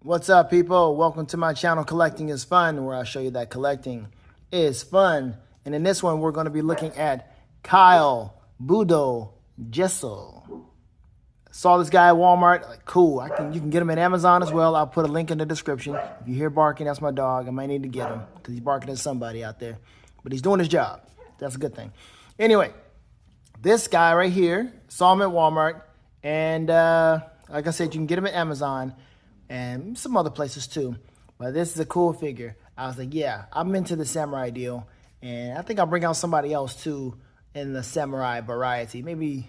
What's up, people? Welcome to my channel, Collecting is Fun, where I show you that collecting is fun. And in this one, we're going to be looking at Kyle Budo Jesso. Saw this guy at Walmart. Like, cool. You can get him at Amazon as well. I'll put a link in the description. If you hear barking, that's my dog. I might need to get him because he's barking at somebody out there. But he's doing his job. That's a good thing. Anyway, this guy right here, saw him at Walmart. And like I said, you can get him at Amazon and some other places too. But this is a cool figure. I was like, yeah, I'm into the samurai deal. And I think I'll bring out somebody else too in the samurai variety. Maybe,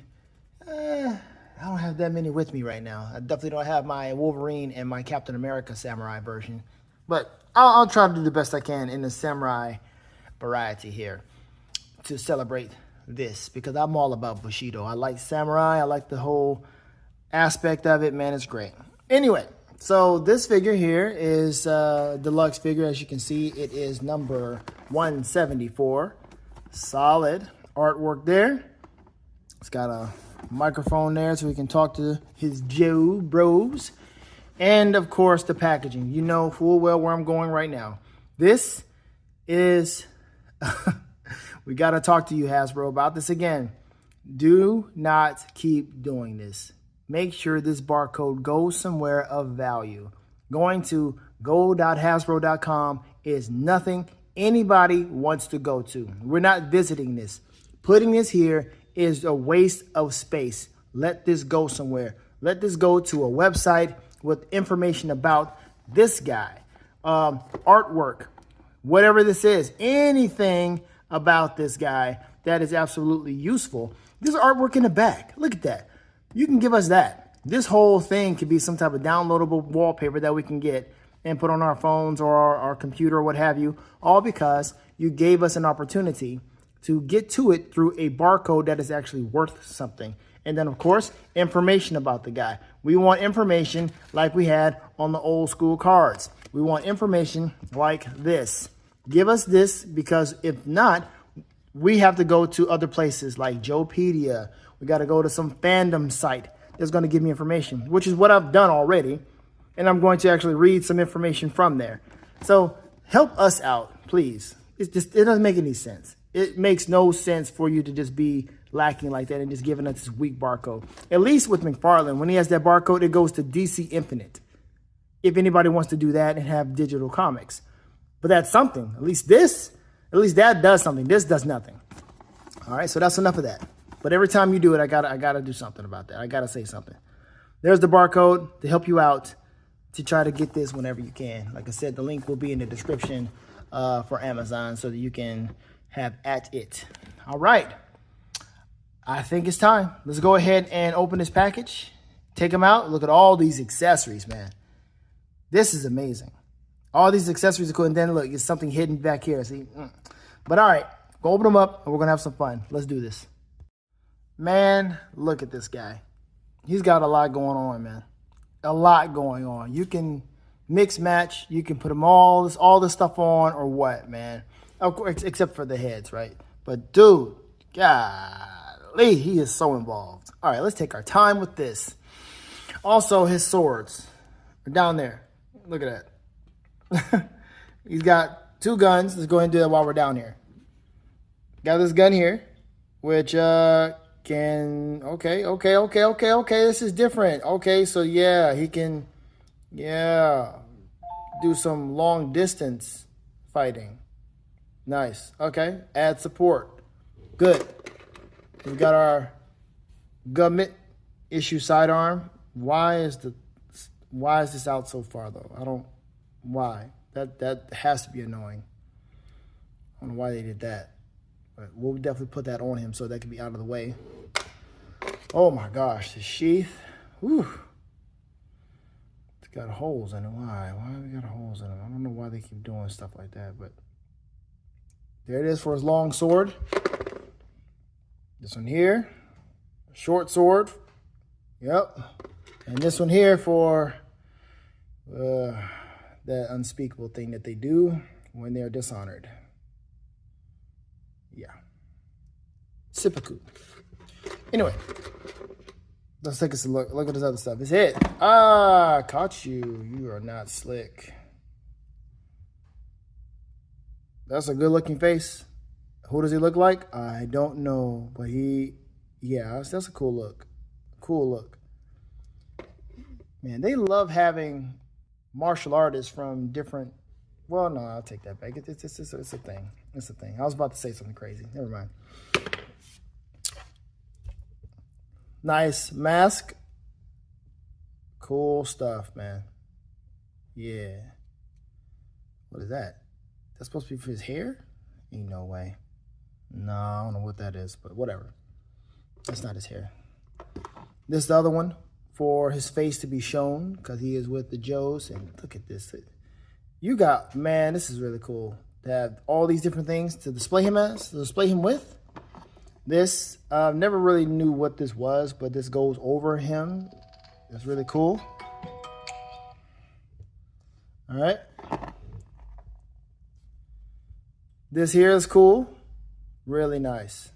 I don't have that many with me right now. I definitely don't have my Wolverine and my Captain America samurai version. But I'll try to do the best I can in the samurai variety here to celebrate this, because I'm all about Bushido. I like samurai. I like the whole aspect of it. Man, it's great. Anyway, so this figure here is a deluxe figure. As you can see, it is number 174. Solid artwork there. It's got a microphone there so we can talk to his Joe bros. And of course, the packaging. You know full well where I'm going right now. This is... we got to talk to you, Hasbro, about this again. Do not keep doing this. Make sure this barcode goes somewhere of value. Going to go.hasbro.com is nothing anybody wants to go to. We're not visiting this. Putting this here is a waste of space. Let this go somewhere. Let this go to a website with information about this guy. Artwork, whatever this is, anything about this guy that is absolutely useful. There's artwork in the back. Look at that. You can give us that. This whole thing could be some type of downloadable wallpaper that we can get and put on our phones or our computer or what have you, all because you gave us an opportunity to get to it through a barcode that is actually worth something. And then, of course, information about the guy. We want information like we had on the old school cards. We want information like this. Give us this, because if not, we have to go to other places like Joepedia. We got to go to some fandom site that's going to give me information, which is what I've done already. And I'm going to actually read some information from there. So help us out, please. It doesn't make any sense. It makes no sense for you to just be lacking like that and just giving us this weak barcode. At least with McFarlane, when he has that barcode, it goes to DC Infinite. If anybody wants to do that and have digital comics. But that's something. At least that does something. This does nothing. All right, so that's enough of that. But every time you do it, I gotta do something about that. I gotta say something. There's the barcode to help you out to try to get this whenever you can. Like I said, the link will be in the description for Amazon so that you can have at it. All right. I think it's time. Let's go ahead and open this package. Take them out. Look at all these accessories, man. This is amazing. All these accessories are cool. And then look, there's something hidden back here. See? But all right, go open them up and we're going to have some fun. Let's do this. Man, look at this guy. He's got a lot going on, man. A lot going on. You can mix match. You can put them all this stuff on or what, man. Of course, except for the heads, right? But dude, golly, he is so involved. All right, let's take our time with this. Also, his swords are down there. Look at that. He's got two guns. Let's go ahead and do that while we're down here. Got this gun here, which can, okay, this is different. Okay, so yeah, he can, do some long distance fighting. Nice. Okay, add support. Good. We've got our government issue sidearm. Why is this out so far though? Why? That has to be annoying. I don't know why they did that. But we'll definitely put that on him so that can be out of the way. Oh my gosh, the sheath. Whew. It's got holes in it. Why? Why have we got holes in it? I don't know why they keep doing stuff like that, but there it is for his long sword. This one here, short sword. Yep. And this one here for that unspeakable thing that they do when they're dishonored. Yeah. Seppuku. Anyway, let's take a look. Look at this other stuff. His head. Ah, caught you. You are not slick. That's a good looking face. Who does he look like? I don't know, but yeah, that's a cool look. Cool look. Man, they love having martial artists from different. Well, no, I'll take that back. It's a thing. It's a thing. I was about to say something crazy. Never mind. Nice mask. Cool stuff, man. Yeah. What is that? That's supposed to be for his hair? Ain't no way. No, I don't know what that is, but whatever. That's not his hair. This is the other one for his face to be shown because he is with the Joes. And look at this. You got, man, this is really cool to have all these different things to display him as, to display him with. This, never really knew what this was, but this goes over him. It's really cool. All right. This here is cool. Really nice.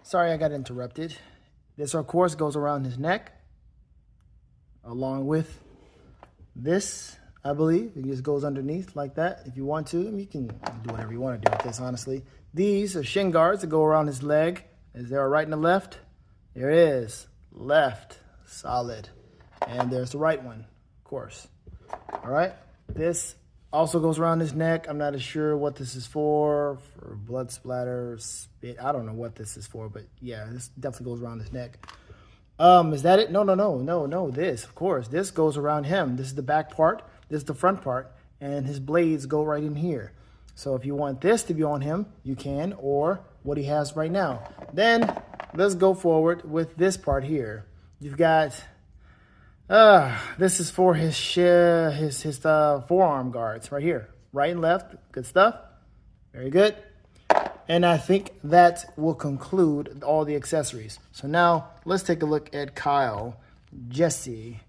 Sorry I got interrupted. This, of course, goes around his neck, along with this, I believe. It just goes underneath like that. If you want to, I mean, you can do whatever you want to do with this, honestly. These are shin guards that go around his leg. Is there a right and a left? There is. Left. Solid. And there's the right one, of course. All right. This also goes around his neck. I'm not as sure what this is for blood splatter, spit. I don't know what this is for, but yeah, this definitely goes around his neck. Is that it? No. This, of course, this goes around him. This is the back part. This is the front part, and his blades go right in here. So if you want this to be on him, you can, or what he has right now. Then let's go forward with this part here. You've got, this is for his forearm guards right here, right and left. Good stuff. Very good. And I think that will conclude all the accessories. So now let's take a look at Kyle, Jesse.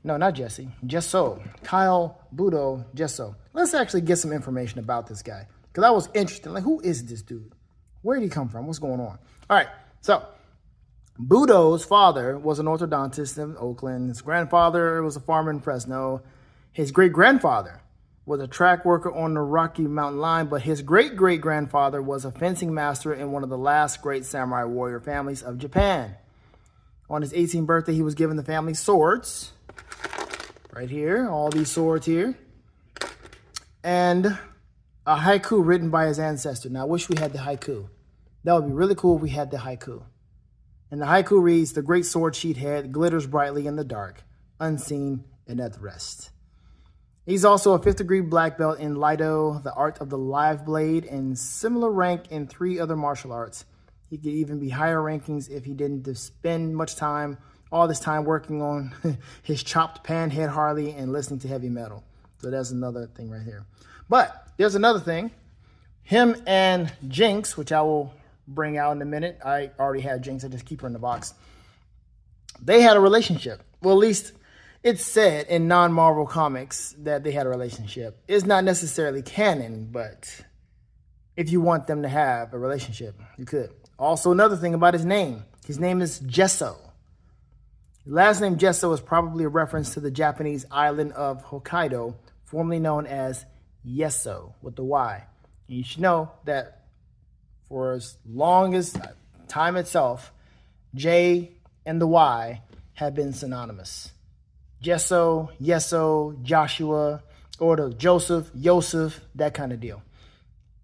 No, not Jesse. Jesso. Kyle, Budo, Jesso. Let's actually get some information about this guy. Because I was interested. Like, who is this dude? Where did he come from? What's going on? All right. So, Budo's father was an orthodontist in Oakland. His grandfather was a farmer in Fresno. His great-grandfather was a track worker on the Rocky Mountain line. But his great-great-grandfather was a fencing master in one of the last great samurai warrior families of Japan. On his 18th birthday, he was given the family swords. Right here, all these swords here. And a haiku written by his ancestor. Now, I wish we had the haiku. That would be really cool if we had the haiku. And the haiku reads, "The great sword sheath head glitters brightly in the dark, unseen and at rest." He's also a 5th degree black belt in Lido, the art of the live blade, and similar rank in 3 other martial arts. He could even be higher rankings if he didn't spend all this time working on his chopped pan head Harley and listening to heavy metal. So that's another thing right here. But there's another thing. Him and Jinx, which I will bring out in a minute. I already had Jinx. I just keep her in the box. They had a relationship. Well, at least it's said in non-Marvel comics that they had a relationship. It's not necessarily canon, but if you want them to have a relationship, you could. Also, another thing about his name. His name is Jesso. His last name Jesso is probably a reference to the Japanese island of Hokkaido, formerly known as Jesso, with the Y. And you should know that for as long as time itself, J and the Y have been synonymous. Jesso, Yesso, Joshua, or the Joseph, Yosef, that kind of deal.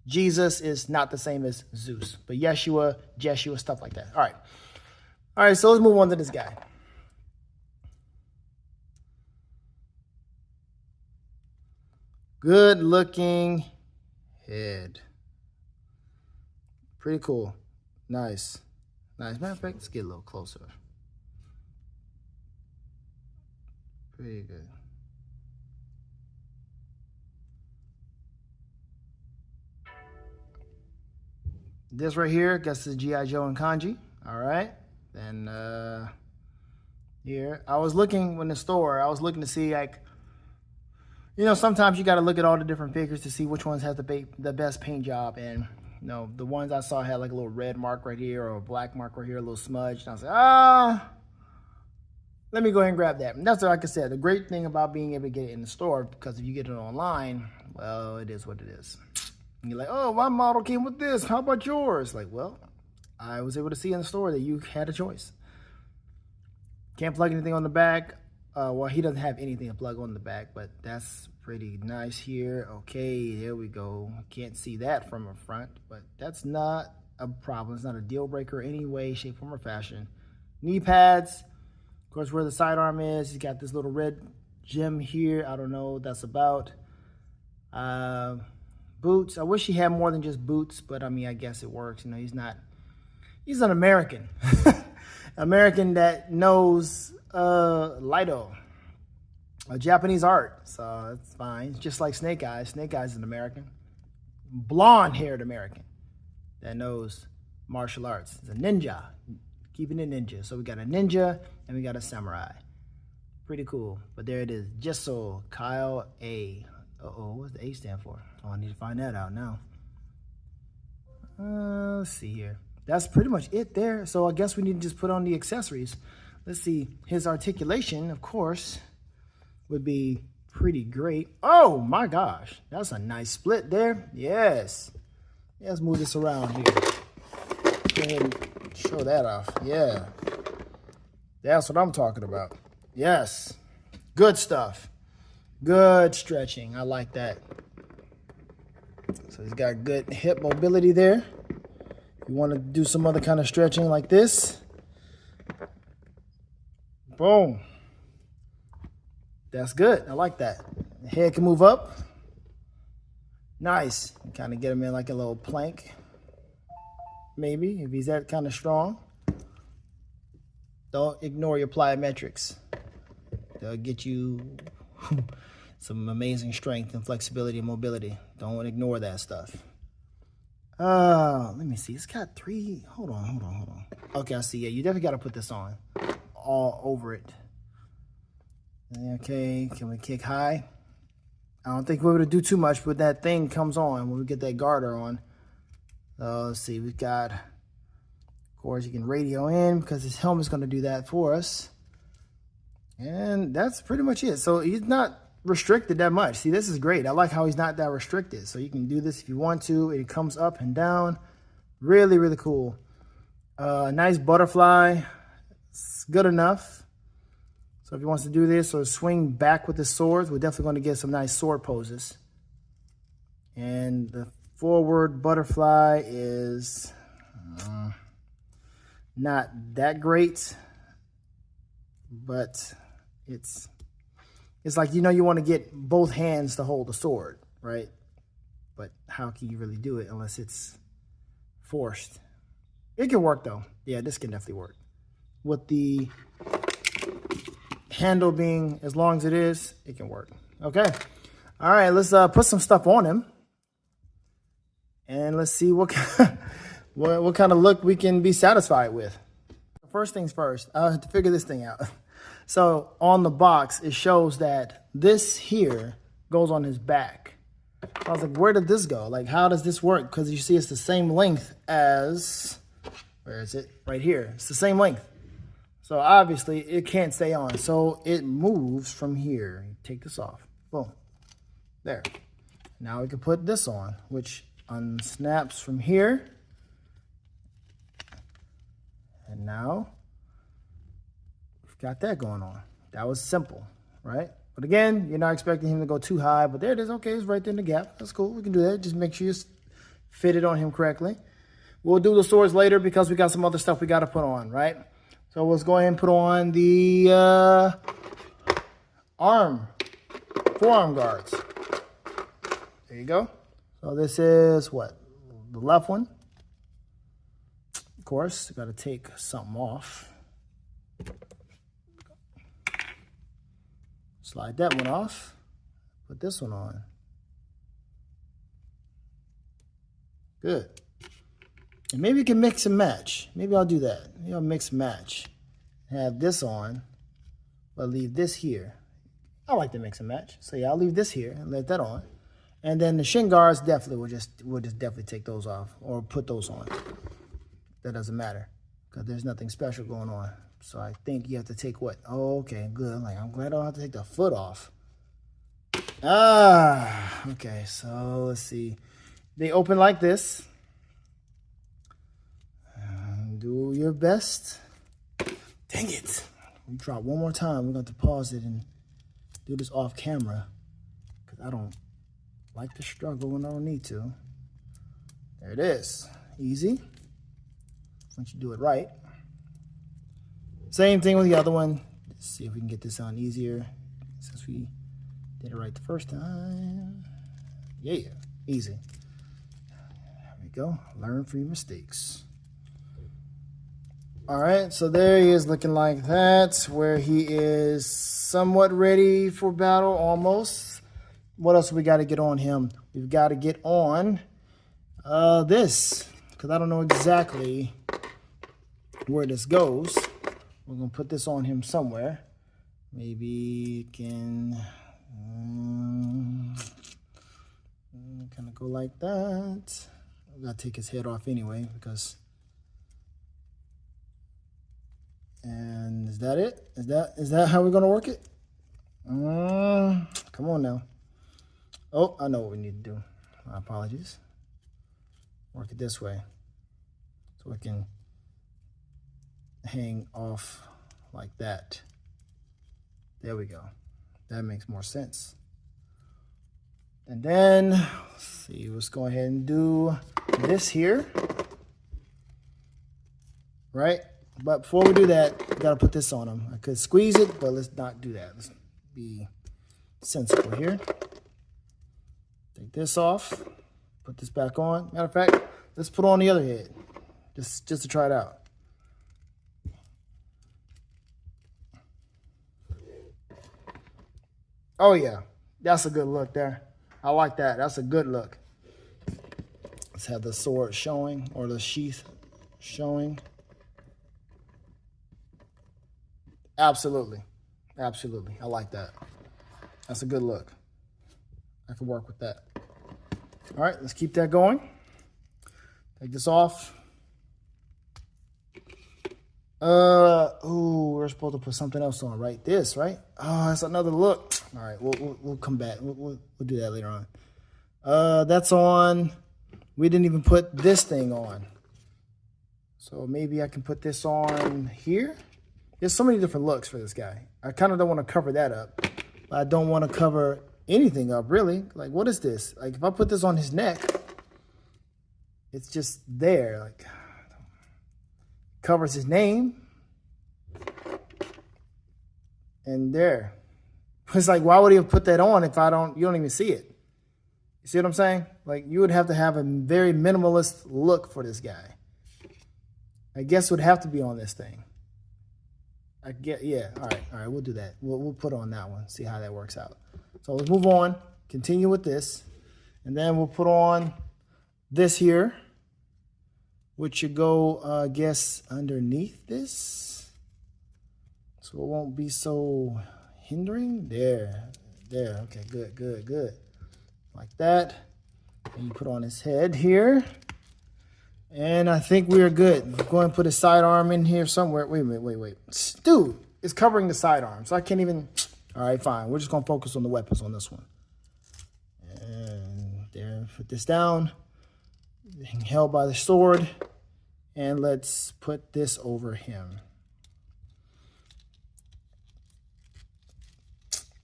Jesus is not the same as Zeus, but Yeshua, Jeshua, stuff like that. All right, so let's move on to this guy. Good looking head. Pretty cool. Nice. Matter of fact, let's get a little closer. Pretty good. This right here, I guess is G.I. Joe and kanji. All right. Then here, I was looking in the store. I was looking to see, like, You know, sometimes you got to look at all the different figures to see which ones have the best paint job. And, you know, the ones I saw had like a little red mark right here or a black mark right here, a little smudge. And I was like, let me go ahead and grab that. And that's like I said, the great thing about being able to get it in the store, because if you get it online, well, it is what it is. And you're like, oh, my model came with this. How about yours? Like, well, I was able to see in the store that you had a choice. Can't plug anything on the back. Well, he doesn't have anything to plug on the back, but that's pretty nice here. Okay, there we go. Can't see that from the front, but that's not a problem. It's not a deal breaker any way, shape, form, or fashion. Knee pads. Of course, where the sidearm is, he's got this little red gem here. I don't know what that's about. Boots. I wish he had more than just boots, but I mean, I guess it works. You know, he's an American. American that knows Lido, Japanese art. So it's fine. It's just like Snake Eyes. Snake Eyes is an American. Blonde-haired American that knows martial arts. It's a ninja. Keeping it ninja. So we got a ninja and we got a samurai. Pretty cool. But there it is. Jesso, Kyle A. Uh-oh, what's the A stand for? Oh, I need to find that out now. Let's see here. That's pretty much it there. So I guess we need to just put on the accessories. Let's see. His articulation, of course, would be pretty great. Oh, my gosh. That's a nice split there. Yes. Let's move this around here. Go ahead and show that off. Yeah. That's what I'm talking about. Yes. Good stuff. Good stretching. I like that. So he's got good hip mobility there. You want to do some other kind of stretching like this. Boom. That's good. I like that. The head can move up. Nice. Kind of get him in like a little plank. Maybe, if he's that kind of strong. Don't ignore your plyometrics. They'll get you some amazing strength and flexibility and mobility. Don't ignore that stuff. Let me see. It's got three. Hold on. Okay, I see. Yeah, you definitely got to put this on all over it. Okay, can we kick high? I don't think we're able to do too much, but that thing comes on when we get that garter on. Let's see. We've got, of course, you can radio in because his helmet's going to do that for us. And that's pretty much it. So he's not restricted that much. See, this is great. I like how he's not that restricted. So you can do this if you want to. It comes up and down. Really, really cool. Nice butterfly. It's good enough. So if he wants to do this or swing back with the swords, we're definitely going to get some nice sword poses. And the forward butterfly is not that great, but it's like, you know, you want to get both hands to hold the sword, right? But how can you really do it unless it's forced? It can work though. Yeah, this can definitely work. With the handle being as long as it is, it can work. Okay. All right, let's put some stuff on him. And let's see what kind of look we can be satisfied with. First things first, I have to figure this thing out. So on the box, it shows that this here goes on his back. I was like, where did this go? Like, how does this work? Because you see it's the same length as, where is it? Right here. It's the same length. So obviously it can't stay on. So it moves from here. Take this off. Boom. There. Now we can put this on, which unsnaps from here. And now we've got that going on. That was simple, right? But again, you're not expecting him to go too high, but there it is. Okay, it's right there in the gap. That's cool. We can do that. Just make sure you fit it on him correctly. We'll do the swords later because we got some other stuff we got to put on, right? So let's go ahead and put on the forearm guards. There you go. So this is what? The left one. Of course, got to take something off. Slide that one off. Put this one on. Good. And maybe you can mix and match. Maybe I'll do that. Maybe I'll mix and match. Have this on, but leave this here. I like to mix and match. So yeah, I'll leave this here and let that on. And then the shin guards, definitely we'll just definitely take those off or put those on. That doesn't matter because there's nothing special going on. So I think you have to take what? Oh, okay, good. Like, I'm glad I don't have to take the foot off. Okay, so let's see. They open like this. Do your best. Dang it. We drop one more time. We're going to have to pause it and do this off camera because I don't like to struggle when I don't need to. There it is. Easy. Once you do it right. Same thing with the other one. Let's see if we can get this on easier since we did it right the first time. Yeah, easy. There we go. Learn from your mistakes. All right, so there he is looking like that, where he is somewhat ready for battle, almost. What else we got to get on him? We've got to get on this, because I don't know exactly where this goes. We're going to put this on him somewhere. Maybe can kind of go like that. I've got to take his head off anyway, because... And is that it? Is that how we're going to work it? Come on now. Oh, I know what we need to do. My apologies. Work it this way so it can hang off like that. There we go. That makes more sense. And then, let's see, let's go ahead and do this here. Right? But before we do that, we got to put this on him. I could squeeze it, but let's not do that. Let's be sensible here. Take this off. Put this back on. Matter of fact, let's put on the other head. Just to try it out. Oh, yeah. That's a good look there. I like that. That's a good look. Let's have the sword showing, or the sheath showing. Absolutely. Absolutely. I like that. That's a good look. I can work with that. All right, let's keep that going. Take this off. We're supposed to put something else on, right? This, right? Oh, that's another look. All right, we'll come back. We'll do that later on. That's on. We didn't even put this thing on. So maybe I can put this on here. There's so many different looks for this guy. I kind of don't want to cover that up. But I don't want to cover anything up, really. Like, what is this? Like, if I put this on his neck, it's just there. Like, covers his name. And there. It's like, why would he have put that on if you don't even see it? You see what I'm saying? Like, you would have to have a very minimalist look for this guy. I guess it would have to be on this thing. Yeah, all right, we'll do that. We'll put on that one, see how that works out. So let's move on, continue with this, and then we'll put on this here, which should go, I guess, underneath this. So it won't be so hindering. There, okay, good. Like that. And you put on his head here. And I think we are good. Go ahead and put a sidearm in here somewhere. Wait. Dude, it's covering the sidearm, so I can't even... All right, fine. We're just going to focus on the weapons on this one. And there, put this down. Held by the sword. And let's put this over him.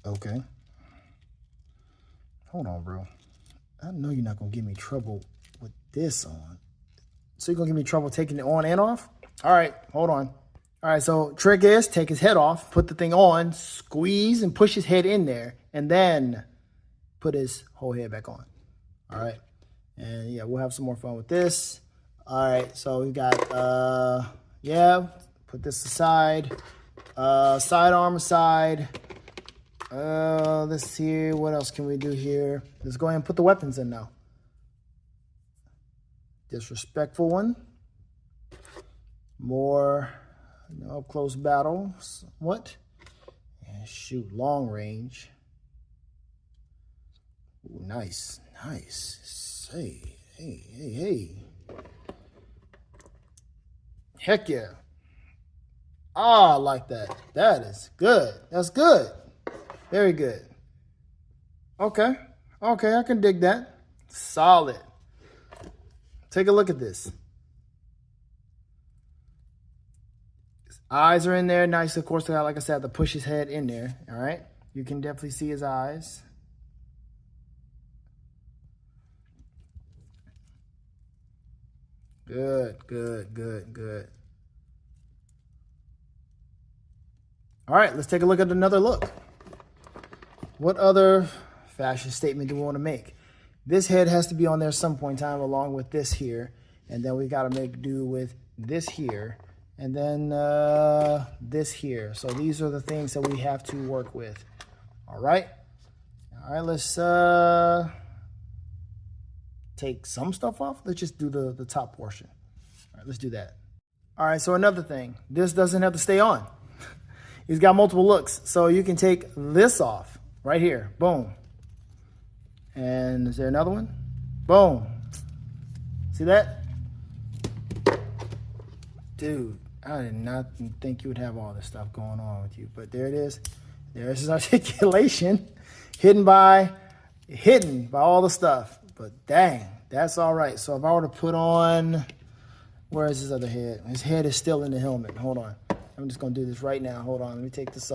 Okay. Hold on, bro. I know you're not going to give me trouble with this on. So you're going to give me trouble taking it on and off? All right, hold on. All right, so trick is take his head off, put the thing on, squeeze and push his head in there, and then put his whole head back on. All right. And yeah, we'll have some more fun with this. All right, so we got, put this aside. Sidearm aside. Let's see, what else can we do here? Let's go ahead and put the weapons in now. Disrespectful one. More up close battles. What? And shoot long range. Ooh, nice, nice. Hey. Heck yeah. Ah, I like that. That is good. That's good. Very good. Okay, I can dig that. Solid. Take a look at this. His eyes are in there. Nice, of course, like I said, I have to push his head in there. All right. You can definitely see his eyes. Good. All right, let's take a look at another look. What other fashion statement do we want to make? This head has to be on there some point in time along with this here. And then we got to make do with this here. And then this here. So these are the things that we have to work with. All right, let's take some stuff off. Let's just do the top portion. All right, let's do that. All right, so another thing. This doesn't have to stay on. He's got multiple looks. So you can take this off right here. Boom. And is there another one? Boom. See that? Dude, I did not think you would have all this stuff going on with you. But there it is. There's his articulation. Hidden by all the stuff. But dang, that's all right. So if I were to put on, where is his other head? His head is still in the helmet. Hold on. I'm just going to do this right now. Hold on. Let me take this.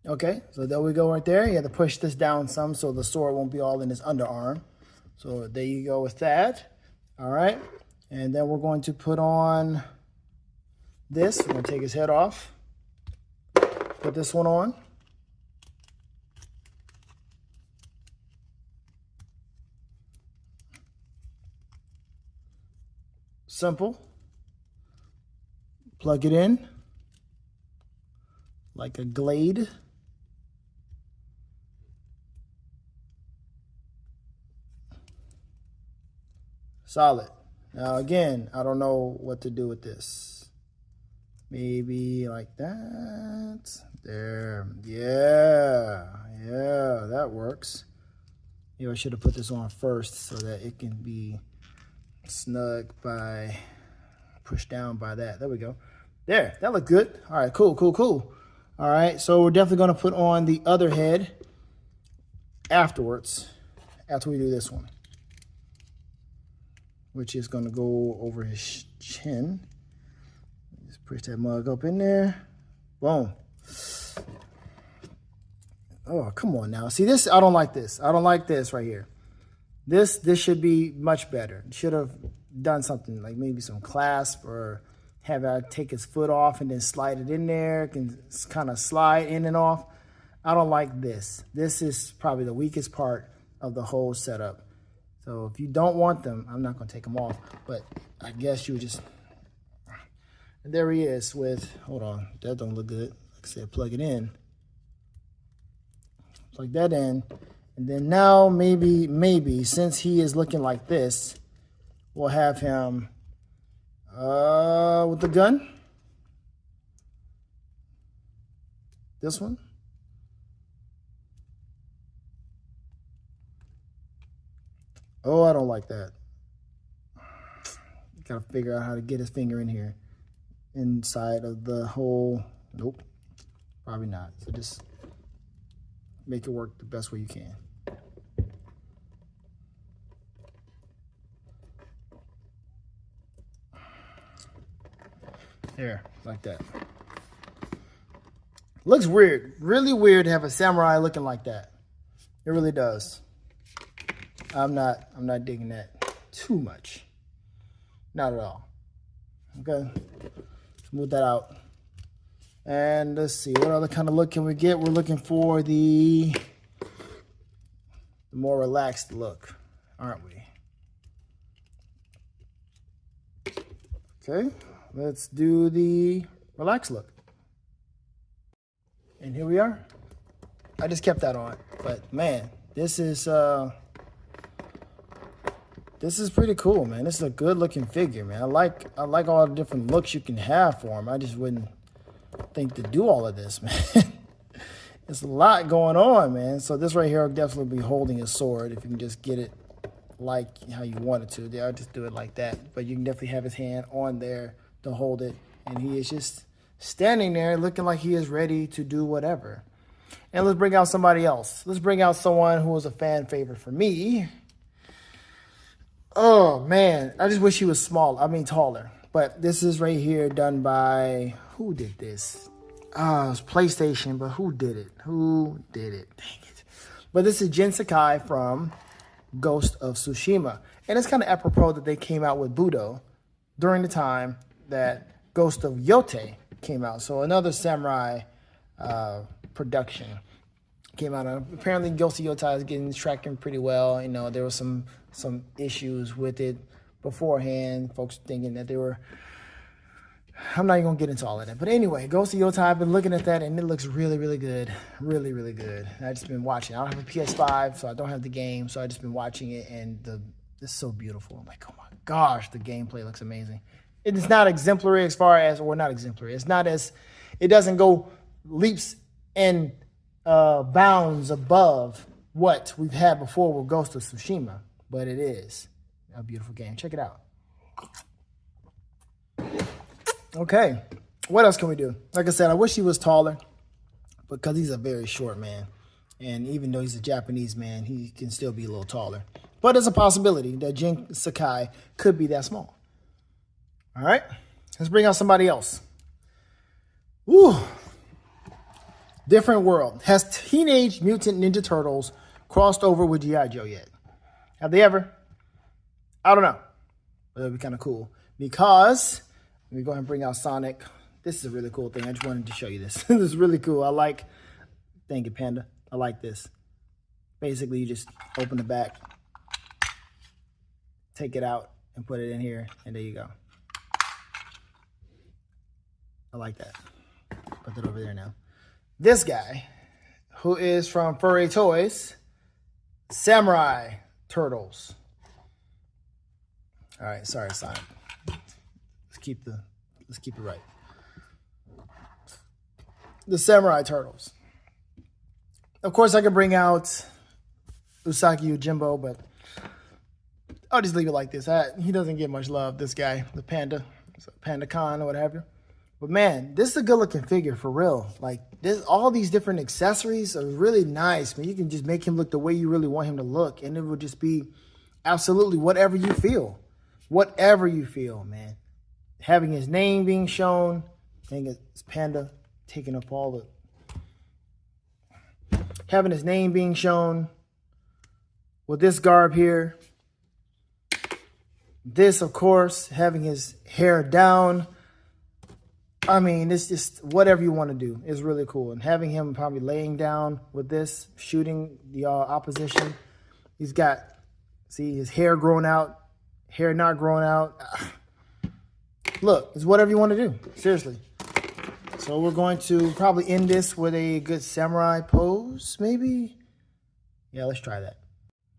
Okay, so there we go right there. You have to push this down some so the sword won't be all in his underarm. So there you go with that. All right. And then we're going to put on this. We're going to take his head off. Put this one on. Simple. Plug it in like a glade. Solid. Now again, I don't know what to do with this. Maybe like that. There. Yeah, that works. Maybe I should have put this on first so that it can be snug by, pushed down by that. There we go. There, that looked good. All right, cool. All right, so we're definitely gonna put on the other head afterwards, after we do this one, which is gonna go over his chin. Just push that mug up in there. Boom. Oh, come on now. See this? I don't like this. I don't like this right here. This should be much better. Should have done something like maybe some clasp, or have that take his foot off and then slide it in there. Can kind of slide in and off. I don't like this. This is probably the weakest part of the whole setup. So if you don't want them, I'm not going to take them off, but I guess you would just, and there he is with, hold on, that don't look good. Like I said, plug it in. Plug that in. And then now maybe since he is looking like this, we'll have him with the gun. This one. Oh, I don't like that. Gotta figure out how to get his finger in here. Inside of the hole. Nope. Probably not. So just make it work the best way you can. There, like that. Looks weird. Really weird to have a samurai looking like that. It really does. I'm not digging that too much. Not at all. Okay. Let's move that out. And let's see, what other kind of look can we get? We're looking for the more relaxed look, aren't we? Okay, let's do the relaxed look. And here we are. I just kept that on, but man, this is pretty cool, man. This is a good looking figure, man. I like all the different looks you can have for him. I just wouldn't think, to do all of this, man. It's a lot going on, man. So this right here will definitely be holding his sword if you can just get it like how you want it to. Yeah, I'll just do it like that. But you can definitely have his hand on there to hold it. And he is just standing there looking like he is ready to do whatever. And let's bring out somebody else. Let's bring out someone who was a fan favorite for me. Oh, man. I just wish he was taller. But this is right here done by, who did this? It was PlayStation, but who did it? Who did it? Dang it. But this is Jin Sakai from Ghost of Tsushima. And it's kind of apropos that they came out with Budo during the time that Ghost of Yote came out. So another samurai production came out. Apparently Ghost of Yote is tracking pretty well. You know, there was some issues with it beforehand. Folks thinking that they were... I'm not even going to get into all of that. But anyway, Ghost of Yote, I've been looking at that, and it looks really, really good. Really, really good. I've just been watching. I don't have a PS5, so I don't have the game. So I've just been watching it, and it's so beautiful. I'm like, oh my gosh, the gameplay looks amazing. It's not exemplary as far as, or not exemplary. It's not as, it doesn't go leaps and bounds above what we've had before with Ghost of Tsushima. But it is a beautiful game. Check it out. Okay, what else can we do? Like I said, I wish he was taller because he's a very short man. And even though he's a Japanese man, he can still be a little taller. But there's a possibility that Jin Sakai could be that small. All right, let's bring out somebody else. Woo! Different world. Has Teenage Mutant Ninja Turtles crossed over with G.I. Joe yet? Have they ever? I don't know. But that'd be kind of cool because... Let me go ahead and bring out Sonic. This is a really cool thing. I just wanted to show you this. This is really cool. I like, thank you, Panda. I like this. Basically, you just open the back, take it out, and put it in here, and there you go. I like that. Put that over there now. This guy, who is from Furry Toys, Samurai Turtles. All right, sorry, Sonic. Let's keep it right. The Samurai Turtles. Of course, I could bring out Usagi Yojimbo, but I'll just leave it like this. He doesn't get much love, this guy, the Panda, Panda Khan or what have you. But man, this is a good looking figure for real. Like all these different accessories are really nice, man. You can just make him look the way you really want him to look, and it will just be absolutely whatever you feel. Whatever you feel, man. Having his name being shown, dang it, it's Panda taking up all the... Having his name being shown with this garb here. This, of course, having his hair down. I mean, it's just whatever you want to do is really cool. And having him probably laying down with this, shooting the opposition. He's got, see, his hair growing out, hair not growing out. Look, it's whatever you want to do. Seriously. So we're going to probably end this with a good samurai pose, maybe? Yeah, let's try that.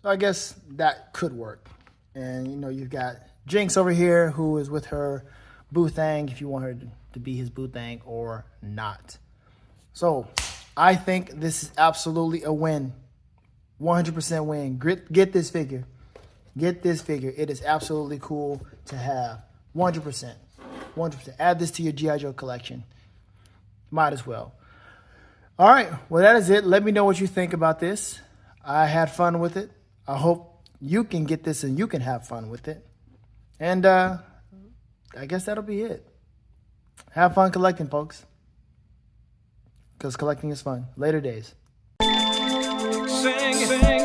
So I guess that could work. And, you know, you've got Jinx over here who is with her boo thang, if you want her to be his boo thang or not. So I think this is absolutely a win. 100% win. Get this figure. Get this figure. It is absolutely cool to have. 100%. 100%. Add this to your G.I. Joe collection. Might as well. All right. Well, that is it. Let me know what you think about this. I had fun with it. I hope you can get this and you can have fun with it. And I guess that'll be it. Have fun collecting, folks. Because collecting is fun. Later days. Sing.